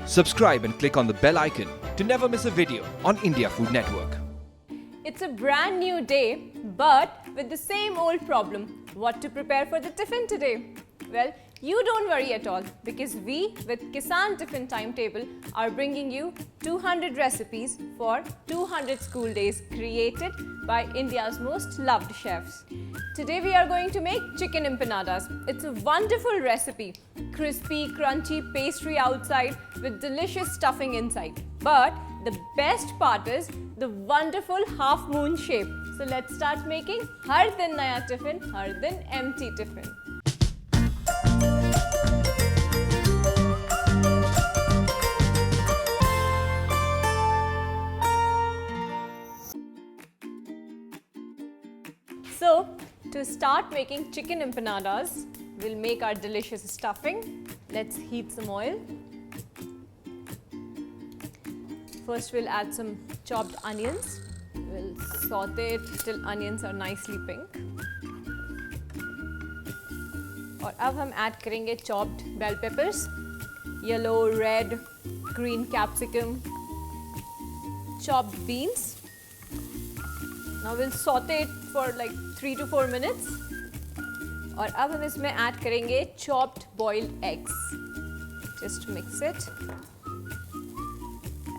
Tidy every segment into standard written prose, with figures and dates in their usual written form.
Subscribe and click on the bell icon to never miss a video on India Food Network. It's a brand new day, but with the same old problem. What to prepare for the tiffin today? Well, you don't worry at all, because we with Kissan Tiffin Timetable are bringing you 200 recipes for 200 school days created by India's most loved chefs. Today we are going to make chicken empanadas. It's a wonderful recipe. Crispy, crunchy pastry outside with delicious stuffing inside. But the best part is the wonderful half moon shape. So let's start making Har Din Naya Tiffin, Har Din Empty Tiffin. So, to start making chicken empanadas, we'll make our delicious stuffing. Let's heat some oil. First, we'll add some chopped onions. We'll saute it till onions are nicely pink. और अब हम add करेंगे chopped bell peppers, yellow, red, green capsicum, chopped beans. Now we'll saute it for like 3 to 4 minutes. और अब हम इसमें add करेंगे chopped boiled eggs. Just mix it.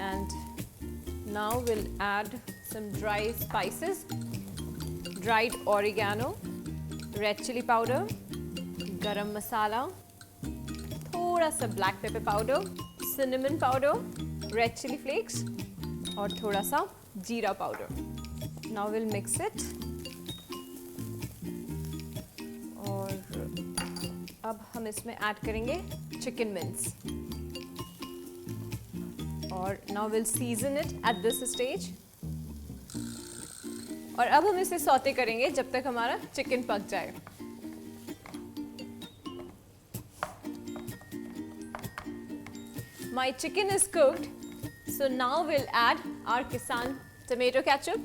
And now we'll add some dry spices, dried oregano, red chili powder, garam masala, थोड़ा सा black pepper powder, cinnamon powder, red chili flakes और थोड़ा सा jeera powder. Now we'll mix it. और अब हम इसमें add करेंगे chicken mince. और now we'll season it at this stage. और अब हम इसे सौते करेंगे जब तक हमारा चिकन पक जाए. My chicken is cooked, so now we'll add our Kissan Tomato Ketchup.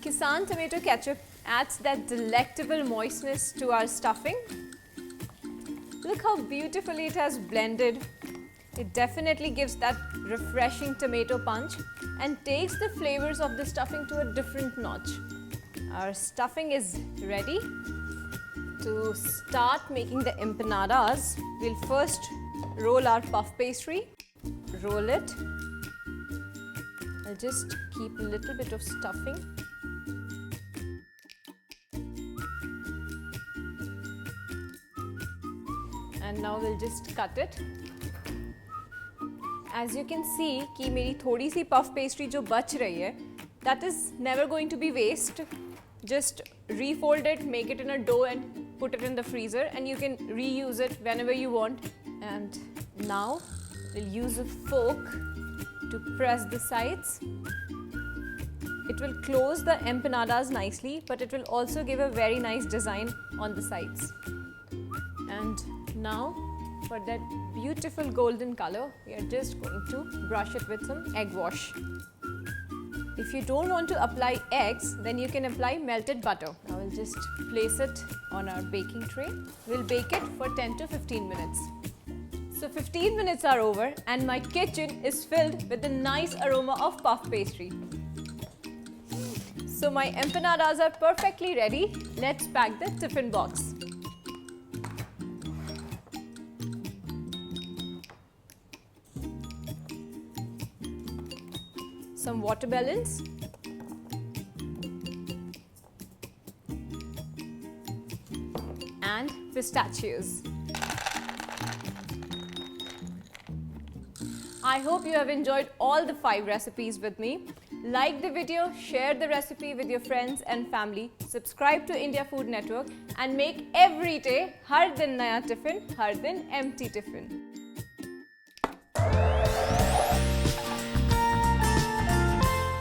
Kissan Tomato Ketchup adds that delectable moistness to our stuffing. Look how beautifully it has blended. It definitely gives that refreshing tomato punch and takes the flavors of the stuffing to a different notch. Our stuffing is ready. To start making the empanadas, we'll first roll our puff pastry. Roll it. I'll just keep a little bit of stuffing. And now we'll just cut it. As you can see कि मेरी थोड़ी सी puff pastry जो बच रही है, that is never going to be waste. Just refold it, make it in a dough and put it in the freezer, and you can reuse it whenever you want. And now we'll use a fork to press the sides. It will close the empanadas nicely, but it will also give a very nice design on the sides. And now for that beautiful golden color, we are just going to brush it with some egg wash. If you don't want to apply eggs, then you can apply melted butter. Now we'll just place it on our baking tray. We'll bake it for 10 to 15 minutes. So 15 minutes are over and my kitchen is filled with the nice aroma of puff pastry. So my empanadas are perfectly ready. Let's pack the tiffin box. Some watermelons, and pistachios. I hope you have enjoyed all the 5 recipes with me. Like the video, share the recipe with your friends and family, subscribe to India Food Network and make every day Har Din Naya Tiffin, Har Din Empty Tiffin.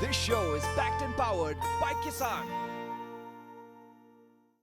This show is backed and powered by Kissan.